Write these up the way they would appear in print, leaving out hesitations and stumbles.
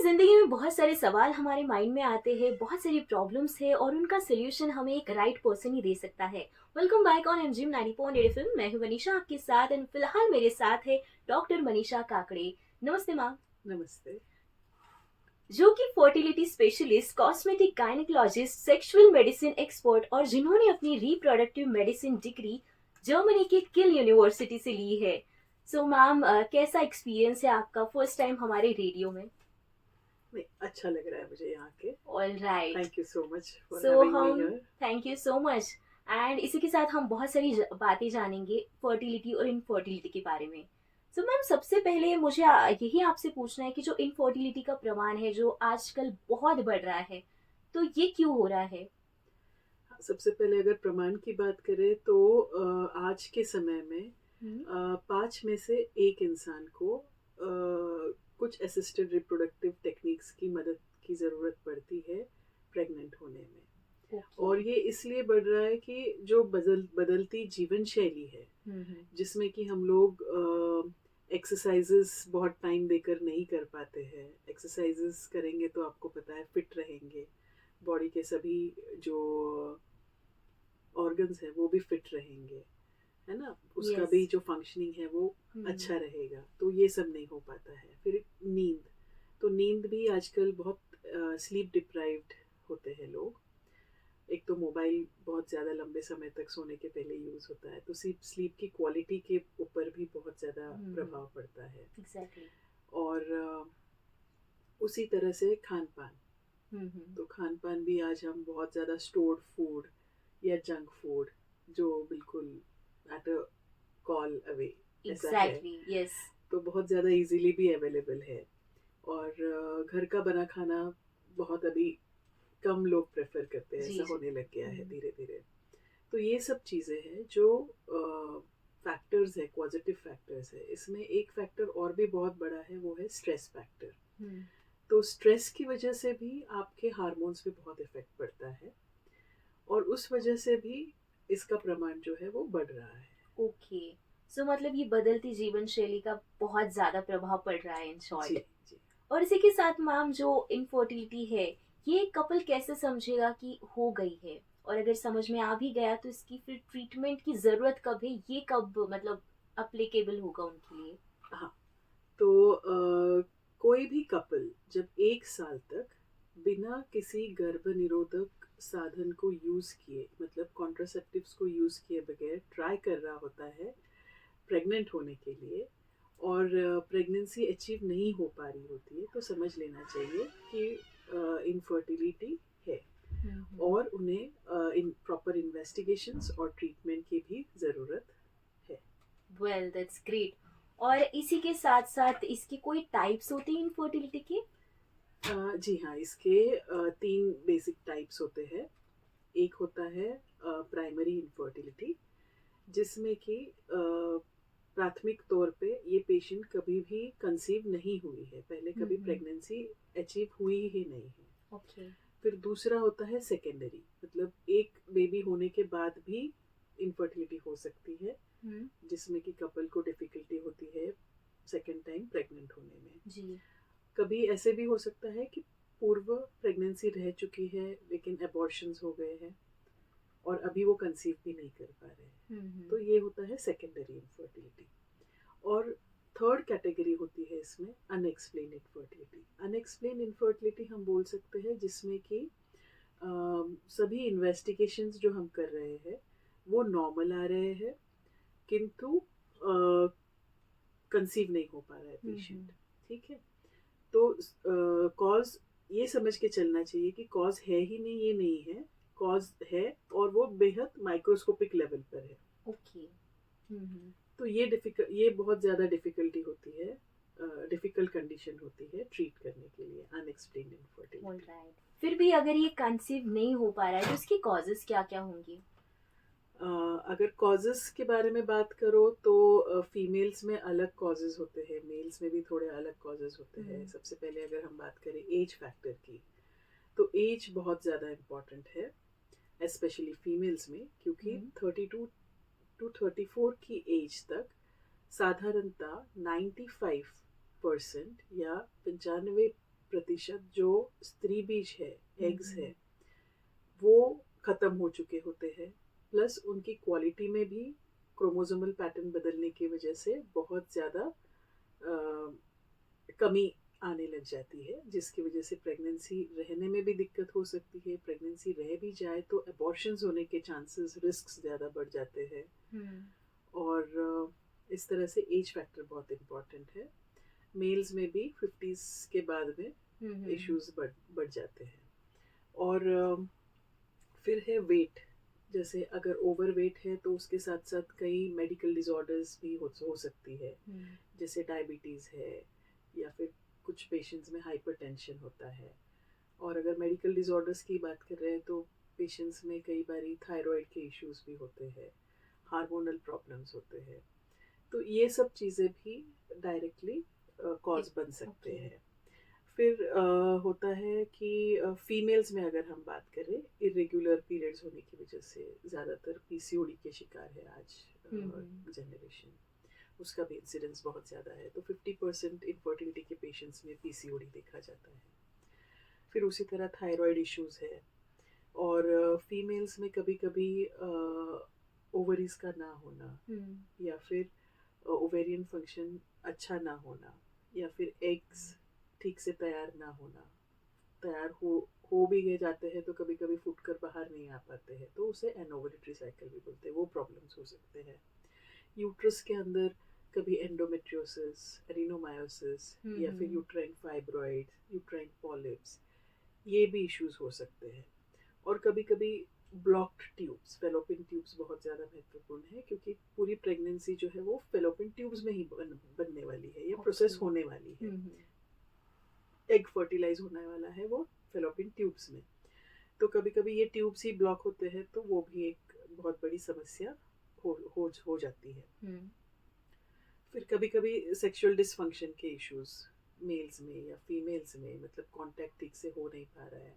ज़िंदगी में बहुत सारे सवाल हमारे माइंड में आते हैं, बहुत सारी प्रॉब्लम्स है और उनका सॉल्यूशन हमें एक राइट पर्सन ही दे सकता है। Welcome back on MGM 90.8 film. मैं हूं मनीषा आपके साथ एंड फिलहाल मेरे साथ है डॉक्टर मनीषा काकड़े। नमस्ते मैम। नमस्ते। जो कि fertility specialist, cosmetic gynaecologist, sexual medicine expert और जिन्होंने अपनी रिप्रोडक्टिव मेडिसिन डिग्री जर्मनी के किल यूनिवर्सिटी से ली है। सो मैम, कैसा एक्सपीरियंस है आपका फर्स्ट टाइम हमारे रेडियो में? नहीं, अच्छा लग रहा है मुझे यहाँ के। All right. Thank you so much for so having me hmm here. Thank you so much. And इसी के साथ हम बहुत सारी बातें जानेंगे फर्टिलिटी और इनफर्टिलिटी के बारे में। सो मैम, सबसे पहले मुझे यही आपसे पूछना है कि जो इनफर्टिलिटी का प्रमाण है जो आजकल बहुत बढ़ रहा है, तो ये क्यों हो रहा है? सबसे पहले अगर प्रमाण की बात करें तो आज के समय में हम्म। 5 में से 1 इंसान को कुछ असिस्टेड रिप्रोडक्टिव टेक्निक्स की मदद की ज़रूरत पड़ती है प्रेग्नेंट होने में। ओके। और ये इसलिए बढ़ रहा है कि जो बदलती जीवन शैली है, हम्म। जिसमें कि हम लोग एक्सरसाइजेस बहुत टाइम देकर नहीं कर पाते हैं। एक्सरसाइजेस करेंगे तो आपको पता है फिट रहेंगे, बॉडी के सभी जो ऑर्गन्स हैं वो भी फिट रहेंगे, है ना, उसका यस। भी जो फंक्शनिंग है वो अच्छा रहेगा। तो ये सब नहीं हो पाता है। फिर नींद, तो नींद भी आजकल बहुत स्लीप डिप्राइव्ड होते हैं लोग। एक तो मोबाइल बहुत ज़्यादा लंबे समय तक सोने के पहले यूज़ होता है, तो स्लीप की क्वालिटी के ऊपर भी बहुत ज़्यादा प्रभाव पड़ता है। एग्जैक्टली। और उसी तरह से खान पान, हम्म। तो खान पान भी आज हम बहुत ज़्यादा स्टोर्ड फूड या जंक फूड, जो बिल्कुल एट अ कॉल अवे ऐसा है, एग्जैक्टली। यस। तो बहुत ज़्यादा इजीली भी अवेलेबल है। और घर का बना खाना बहुत अभी कम लोग प्रेफर करते हैं, जी ऐसा जी। होने लग गया है धीरे धीरे। तो ये सब चीज़ें हैं जो फैक्टर्स है, पॉजिटिव फैक्टर्स है। इसमें एक फैक्टर और भी बहुत बड़ा है, वो है स्ट्रेस फैक्टर। हम्म। तो स्ट्रेस की वजह से भी आपके हार्मोन्स पे बहुत इफेक्ट पड़ता है, और उस वजह से भी इसका प्रमाण जो है वो बढ़ रहा है। ओके। सो मतलब ये बदलती जीवन शैली का बहुत ज्यादा प्रभाव पड़ रहा है इन जी शॉर्ट। जी। और इसी के साथ मैम, जो इनफर्टिलिटी है, ये कपल कैसे समझेगा कि हो गई है? और अगर समझ में आ भी गया तो इसकी फिर ट्रीटमेंट की जरूरत कब है, ये कब मतलब अप्लीकेबल होगा उनके लिए? हाँ, तो कोई भी कपल जब 1 साल तक बिना किसी गर्भ निरोधक साधन को यूज़ किए, मतलब कॉन्ट्रासेप्टिव्स को यूज़ किए बगैर ट्राई कर रहा होता है प्रेग्नेंट होने के लिए, और प्रेगनेंसी अचीव नहीं हो पा रही होती है, तो समझ लेना चाहिए कि इनफर्टिलिटी है, और उन्हें इन प्रॉपर इन्वेस्टिगेशंस और ट्रीटमेंट की भी ज़रूरत है। Well, that's great. और इसी के साथ साथ इसकी कोई टाइप्स होती है इनफर्टिलिटी की? जी हाँ, इसके 3 बेसिक टाइप्स होते हैं। एक होता है प्राइमरी इनफर्टिलिटी, जिसमें कि प्राथमिक तौर पे ये पेशेंट कभी भी कंसीव नहीं हुई है, पहले कभी प्रेगनेंसी अचीव हुई ही नहीं है। ओके। फिर दूसरा होता है सेकेंडरी, मतलब एक बेबी होने के बाद भी इनफर्टिलिटी हो सकती है, जिसमें कि कपल को डिफ़िकल्टी होती है सेकेंड टाइम प्रेग्नेंट होने में। जी। कभी ऐसे भी हो सकता है कि पूर्व प्रेगनेंसी रह चुकी है लेकिन अबॉर्शंस हो गए हैं और अभी वो कंसीव भी नहीं कर पा रहे हैं, तो ये होता है सेकेंडरी इनफर्टिलिटी। और थर्ड कैटेगरी होती है इसमें अनएक्सप्लेन इनफर्टिलिटी। अनएक्सप्लेन इनफर्टिलिटी हम बोल सकते हैं जिसमें कि सभी इन्वेस्टिगेशंस जो हम कर रहे हैं वो नॉर्मल आ रहे हैं, किंतु कंसीव नहीं हो पा रहा है पेशेंट। ठीक है, तो कॉज ये समझ के चलना चाहिए कि कॉज है ही नहीं, ये नहीं है, कॉज है और वो बेहद माइक्रोस्कोपिक लेवल पर है। ओके। तो ये बहुत ज़्यादा डिफ़िकल्टी होती है, डिफ़िकल्ट कंडीशन होती है ट्रीट करने के लिए, अनएक्सप्लेन्ड इनफर्टिलिटी। ऑलराइट। फिर भी अगर ये कंसीव नहीं हो पा रहा है तो इसकी कॉजेस क्या क्या होंगी? अगर कॉजेज़ के बारे में बात करो तो फीमेल्स में अलग कॉजेज़ होते हैं, मेल्स में भी थोड़े अलग कॉजेज़ होते हैं। सबसे पहले अगर हम बात करें एज फैक्टर की, तो एज बहुत ज़्यादा इम्पॉर्टेंट है, स्पेशली फीमेल्स में, क्योंकि 32 to 34 की एज तक साधारणतः 95% या 95 प्रतिशत जो स्त्री बीज है, एग्स है, वो ख़त्म हो चुके होते हैं। प्लस उनकी क्वालिटी में भी क्रोमोसोमल पैटर्न बदलने की वजह से बहुत ज़्यादा कमी आने लग जाती है, जिसकी वजह से प्रेगनेंसी रहने में भी दिक्कत हो सकती है। प्रेगनेंसी रह भी जाए तो अबॉर्शंस होने के चांसेस, रिस्क ज़्यादा बढ़ जाते हैं। और इस तरह से एज फैक्टर बहुत इम्पॉर्टेंट है। मेल्स में भी 50s के बाद में इश्यूज बढ़ जाते हैं। और फिर है वेट। जैसे अगर ओवर वेट है तो उसके साथ साथ कई मेडिकल डिसऑर्डर्स भी हो सकती है, जैसे डायबिटीज़ है, या फिर कुछ पेशेंट्स में हाइपरटेंशन होता है। और अगर मेडिकल डिसऑर्डर्स की बात कर रहे हैं तो पेशेंट्स में कई बारी थायराइड के इश्यूज भी होते हैं, हार्मोनल प्रॉब्लम्स होते हैं। तो ये सब चीज़ें भी डायरेक्टली कॉज बन सकते हैं। फिर होता है कि फीमेल्स में अगर हम बात करें, इरेगुलर पीरियड्स होने की वजह से ज़्यादातर पीसीओडी के शिकार है आज जनरेशन। उसका भी इंसिडेंस बहुत ज़्यादा है। तो 50% इनफर्टिलिटी के पेशेंट्स में पीसीओडी देखा जाता है। फिर उसी तरह थायराइड इश्यूज है। और फीमेल्स में कभी कभी ओवरीज का ना होना, या फिर ओवेरियन फंक्शन अच्छा ना होना, या फिर एग्स ठीक से तैयार ना होना। तैयार हो भी गए जाते हैं तो कभी कभी फूट कर बाहर नहीं आ पाते हैं, तो उसे एनोवलेटरी साइकिल भी बोलते हैं। वो प्रॉब्लम्स हो सकते हैं। यूट्रस के अंदर कभी एंडोमेट्रियोसिस, एडिनोमायोसिस, या फिर यूट्राइन फाइब्रॉइड, यूट्राइन पॉलिप्स, ये भी इश्यूज हो सकते हैं। और कभी कभी ब्लॉक्ड ट्यूब्स, फेलोपियन ट्यूब्स बहुत ज़्यादा महत्वपूर्ण है, क्योंकि पूरी प्रेगनेंसी जो है वो फेलोपियन ट्यूब्स में ही बनने वाली है, या प्रोसेस होने वाली है। एग फर्टिलाइज होने वाला है वो फेलोपियन ट्यूब्स में। तो कभी कभी ये ट्यूब्स ही ब्लॉक होते हैं, तो वो भी एक बहुत बड़ी समस्या हो जाती है। फिर कभी कभी सेक्सुअल डिसफंक्शन के इश्यूज मेल्स में या फीमेल्स में, मतलब कांटेक्ट ठीक से हो नहीं पा रहा है,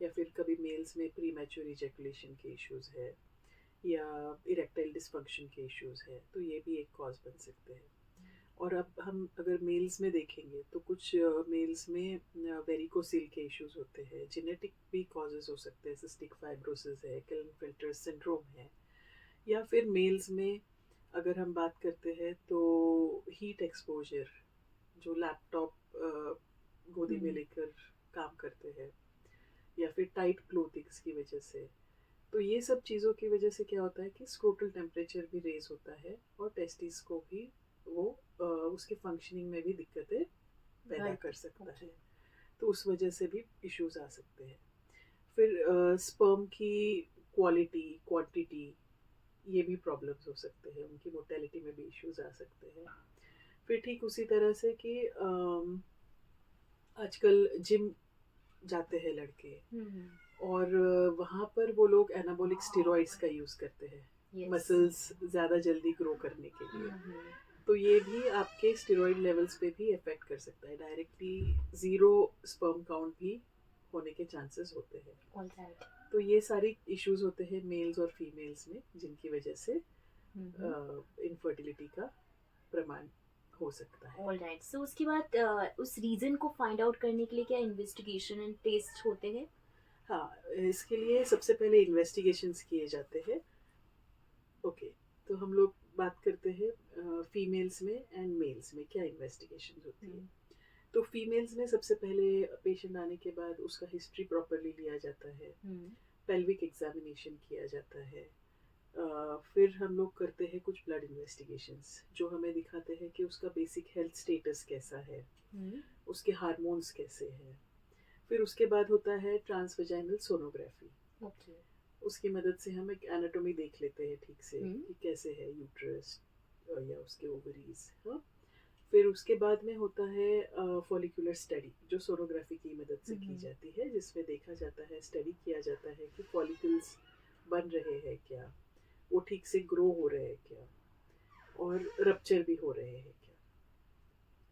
या फिर कभी मेल्स में प्री मैच्योर इजैकुलेशन के इश्यूज है, या इरेक्टाइल डिसफंक्शन के इश्यूज है, तो ये भी एक कॉज बन सकते हैं। और अब हम अगर मेल्स में देखेंगे तो कुछ मेल्स में वेरिकोसील के इश्यूज होते हैं। जेनेटिक भी कॉजेज हो सकते हैं, सिस्टिक फाइब्रोसिस है, क्लिनेफेल्टर सिंड्रोम है। या फिर मेल्स में अगर हम बात करते हैं तो हीट एक्सपोजर, जो लैपटॉप गोदी में लेकर काम करते हैं, या फिर टाइट क्लोथिंग्स की वजह से। तो ये सब चीज़ों की वजह से क्या होता है कि स्क्रोटल टेम्परेचर भी रेज होता है, और टेस्टिस को भी वो उसके फंक्शनिंग में भी दिक्कतें पैदा कर सकता है। तो उस वजह से भी इश्यूज आ सकते हैं। फिर स्पर्म की क्वालिटी, क्वांटिटी, ये भी प्रॉब्लम्स हो सकते हैं। उनकी मोर्टेलिटी में भी इश्यूज आ सकते हैं। फिर ठीक उसी तरह से कि आजकल जिम जाते हैं लड़के, और वहाँ पर वो लोग एनाबॉलिक स्टेरॉइड्स का यूज़ करते हैं मसल्स ज़्यादा जल्दी ग्रो करने के लिए। तो ये भी आपके स्टेरॉइड लेवल्स पे भी इफेक्ट कर सकता है। डायरेक्टली ज़ीरो स्पर्म काउंट भी होने के चांसेस होते हैं। तो ये सारी इश्यूज होते हैं मेल्स और फीमेल्स में, जिनकी वजह से इनफर्टिलिटी का प्रमाण हो सकता है। ऑलराइट, सो उसके बाद उस रीजन को फाइंड आउट करने के लिए क्या इन्वेस्टिगेशन एंड टेस्ट होते हैं? हाँ, इसके लिए सबसे पहले इन्वेस्टिगेशंस किए जाते हैं। ओके, तो हम लोग बात करते हैं फीमेल्स में एंड मेल्स में क्या इन्वेस्टिगेशन होती है। तो फीमेल्स में सबसे पहले पेशेंट आने के बाद उसका हिस्ट्री प्रॉपरली लिया जाता है, पेल्विक एग्जामिनेशन किया जाता है। फिर हम लोग करते हैं कुछ ब्लड इन्वेस्टिगेशंस, जो हमें दिखाते हैं कि उसका बेसिक हेल्थ स्टेटस कैसा है, उसके हार्मोन्स कैसे हैं। फिर उसके बाद होता है ट्रांसवेजाइनल सोनोग्राफी। उसकी मदद से हम एक एनाटॉमी देख लेते हैं ठीक से कि कैसे है यूट्रस या उसके ओवरीज। हाँ, फिर उसके बाद में होता है फॉलिकुलर स्टडी, जो सोनोग्राफी की मदद से की जाती है, जिसमें देखा जाता है, स्टडी किया जाता है कि फॉलिकल्स बन रहे हैं क्या, वो ठीक से ग्रो हो रहे हैं क्या, और रप्चर भी हो रहे हैं क्या।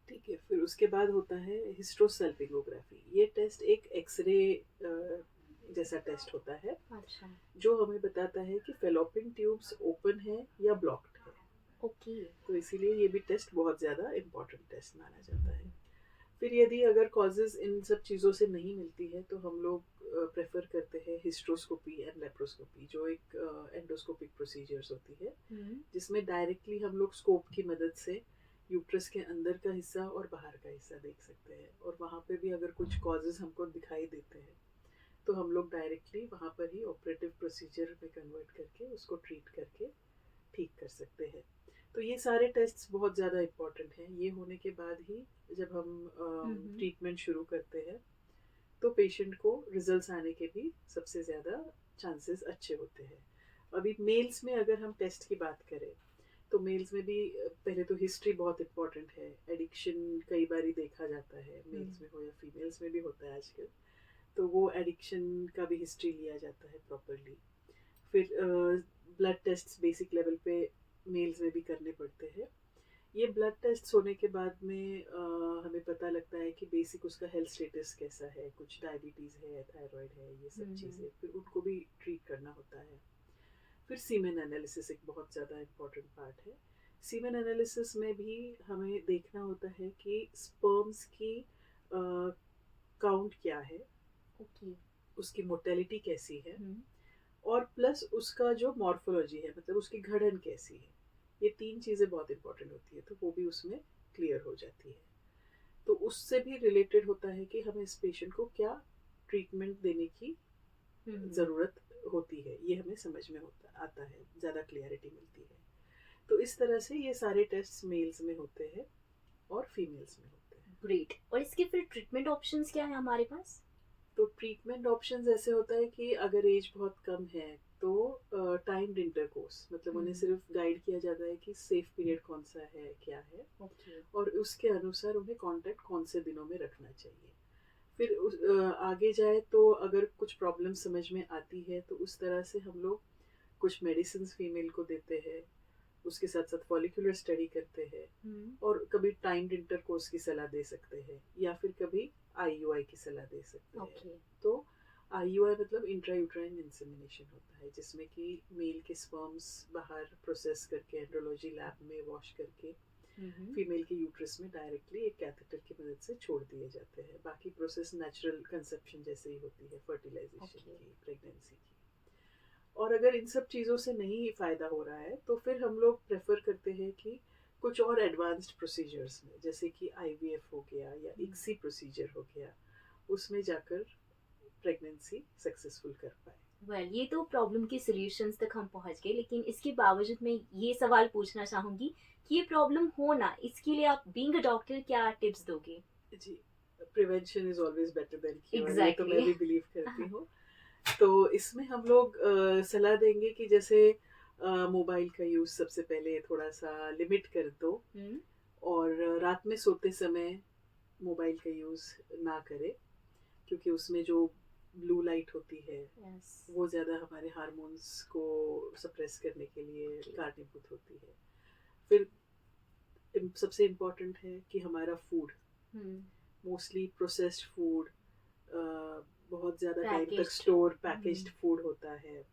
ठीक है, फिर उसके बाद होता है हिस्ट्रोसल्पिंगोग्राफी। ये टेस्ट एक एक्सरे जैसा टेस्ट होता है। अच्छा। जो हमें बताता है कि फेलोपियन ट्यूब्स ओपन है या ब्लॉक्ड है। ओके। तो इसीलिए ये भी टेस्ट बहुत ज़्यादा इम्पोर्टेंट टेस्ट माना जाता है। फिर यदि अगर कॉजेज इन सब चीज़ों से नहीं मिलती है तो हम लोग प्रेफर करते हैं हिस्ट्रोस्कोपी एंड लेप्रोस्कोपी, जो एक एंडोस्कोपिक प्रोसीजर्स होती है, जिसमें डायरेक्टली हम लोग स्कोप की मदद से यूट्रस के अंदर का हिस्सा और बाहर का हिस्सा देख सकते हैं, और वहाँ पे भी अगर कुछ कॉजेज हमको दिखाई देते हैं तो हम लोग डायरेक्टली वहाँ पर ही ऑपरेटिव प्रोसीजर में कन्वर्ट करके उसको ट्रीट करके ठीक कर सकते हैं। तो ये सारे टेस्ट्स बहुत ज़्यादा इम्पॉर्टेंट हैं। ये होने के बाद ही जब हम ट्रीटमेंट शुरू करते हैं तो पेशेंट को रिजल्ट्स आने के भी सबसे ज़्यादा चांसेस अच्छे होते हैं। अभी मेल्स में अगर हम टेस्ट की बात करें तो मेल्स में भी पहले तो हिस्ट्री बहुत इम्पॉर्टेंट है। एडिक्शन कई बार देखा जाता है, मेल्स में हो या फीमेल्स में भी होता है आजकल, तो वो एडिक्शन का भी हिस्ट्री लिया जाता है प्रॉपरली। फिर ब्लड टेस्ट बेसिक लेवल पे मेल्स में भी करने पड़ते हैं। ये ब्लड टेस्ट होने के बाद में हमें पता लगता है कि बेसिक उसका हेल्थ स्टेटस कैसा है, कुछ डायबिटीज़ है, थायराइड है, ये सब चीज़ें, फिर उनको भी ट्रीट करना होता है। फिर सीमेन एनालिसिस एक बहुत ज़्यादा इम्पॉर्टेंट पार्ट है। सीमेन एनालिसिस में भी हमें देखना होता है कि स्पर्म्स की काउंट क्या है, उसकी मोटेलिटी कैसी है, और प्लस उसका जो मॉर्फोलॉजी है, मतलब उसकी घड़न कैसी है। ये 3 चीज़ें बहुत इंपॉर्टेंट होती है, तो वो भी उसमें क्लियर हो जाती है। तो उससे भी रिलेटेड होता है कि हमें इस पेशेंट को क्या ट्रीटमेंट देने की ज़रूरत होती है, ये हमें समझ में आता है, ज़्यादा क्लियरिटी मिलती है। तो इस तरह से ये सारे टेस्ट मेल्स में होते हैं और फीमेल्स में होते हैं। ग्रेट। और इसके फिर ट्रीटमेंट ऑप्शंस क्या है हमारे पास? तो ट्रीटमेंट ऑप्शंस ऐसे होता है कि अगर एज बहुत कम है तो टाइम्ड इंटरकोर्स, मतलब उन्हें सिर्फ गाइड किया जाता है कि सेफ पीरियड कौन सा है, क्या है, और उसके अनुसार उन्हें कांटेक्ट कौन से दिनों में रखना चाहिए। फिर आगे जाए तो अगर कुछ प्रॉब्लम समझ में आती है तो उस तरह से हम लोग कुछ मेडिसिन फीमेल को देते हैं, उसके साथ साथ फॉलिकुलर स्टडी करते हैं, और कभी टाइम्ड इंटरकोर्स की सलाह दे सकते हैं, या फिर कभी आईयूआई की सलाह दे सकते हैं। तो आईयूआई मतलब इंट्रायूट्राइन इंसेमिनेशन होता है, जिसमें कि मेल के स्पर्म्स बाहर प्रोसेस करके एंड्रोलॉजी लैब में वॉश करके फीमेल के यूट्रस में डायरेक्टली एक कैथेटर की मदद से छोड़ दिए जाते हैं। बाकी प्रोसेस नेचुरल कंसेप्शन जैसे ही होती है, फर्टिलाइजेशन की, प्रेगनेंसी की। और अगर इन सब चीज़ों से नहीं फ़ायदा हो रहा है तो फिर हम लोग प्रेफर करते हैं कि कुछ और एडवांस्ड प्रोसीजर्स में, जैसे कि आईवीएफ हो गया या इक्सी प्रोसीजर हो गया, उसमें जाकर प्रेगनेंसी सक्सेसफुल कर पाए। ये तो प्रॉब्लम के सॉल्यूशंस तक हम पहुंच गए, लेकिन इसके बावजूद मैं ये सवाल पूछना चाहूंगी कि ये प्रॉब्लम हो ना, इसके लिए आप बीइंग अ डॉक्टर क्या टिप्स दोगे? जी, prevention is always better than cure, ये तो Exactly. मैं भी बिलीव करती हूँ। तो इसमें हम लोग सलाह देंगे कि जैसे मोबाइल का यूज़ सबसे पहले थोड़ा सा लिमिट कर दो, और रात में सोते समय मोबाइल का यूज़ ना करें, क्योंकि उसमें जो ब्लू लाइट होती है वो ज़्यादा हमारे हार्मोन्स को सप्रेस करने के लिए कारणीभूत होती है। फिर सबसे इम्पॉर्टेंट है कि हमारा फूड, मोस्टली प्रोसेस्ड फूड, बहुत ज़्यादा टाइम तक स्टोर पैकेज्ड फूड होता है,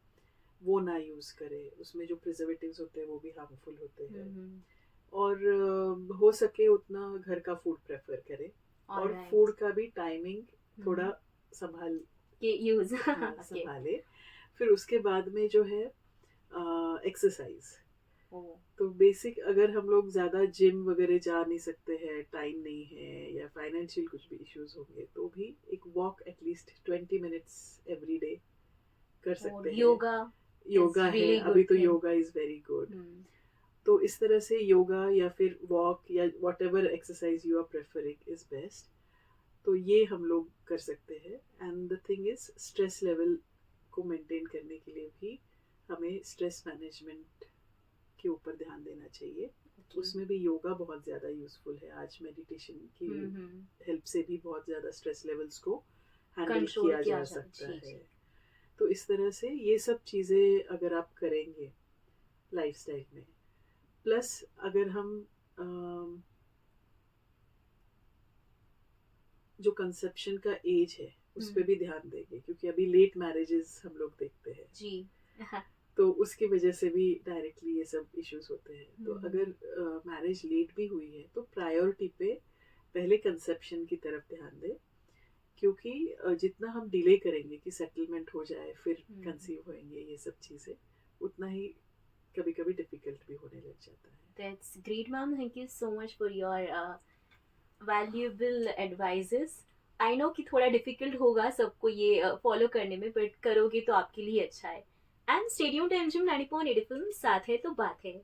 वो ना यूज़ करें। उसमें जो प्रिजर्वेटिव्स होते हैं वो भी हार्मफुल होते हैं। और हो सके उतना घर का फूड प्रेफर करें, और फूड का भी टाइमिंग थोड़ा संभाल के यूज संभाले। फिर उसके बाद में जो है एक्सरसाइज। तो बेसिक अगर हम लोग ज़्यादा जिम वगैरह जा नहीं सकते हैं, टाइम नहीं है, या फाइनेंशियल कुछ भी इश्यूज होंगे, तो भी एक walk at least 20 minutes every day कर सकते हैं। योगा है, अभी तो योगा इज़ वेरी गुड। तो इस तरह से योगा या फिर वॉक या whatever exercise you are preferring is best. तो ये हम लोग कर सकते हैं। And the thing is stress level को मेंटेन करने के लिए भी हमें स्ट्रेस मैनेजमेंट के ऊपर ध्यान देना चाहिए। उसमें भी योगा बहुत ज़्यादा यूज़फुल है। आज मेडिटेशन की हेल्प से भी बहुत ज़्यादा स्ट्रेस लेवल्स को हैंडल किया जा सकता है। तो इस तरह से ये सब चीज़ें अगर आप करेंगे लाइफस्टाइल में, प्लस अगर हम जो कंसेप्शन का एज है उस पर भी ध्यान देंगे, क्योंकि अभी लेट मैरिजेस हम लोग देखते हैं जी। तो उसकी वजह से भी डायरेक्टली ये सब इश्यूज होते हैं। तो अगर मैरिज लेट भी हुई है तो प्रायोरिटी पे पहले कंसेप्शन की तरफ ध्यान दें, क्योंकि जितना हम डिले करेंगे कि सेटलमेंट हो जाए फिर कंसीव होएंगे ये सब चीज़ें, उतना ही कभी कभी डिफिकल्ट भी होने लग जाता है. That's great, ma'am. Thank you so much for your valuable advices. I know कि थोड़ा डिफिकल्ट होगा सबको ये फॉलो करने में, बट करोगे तो आपके लिए अच्छा है. एंड स्टेडियम टेंजिम 90.8 फिल्म, साथ है तो बात है.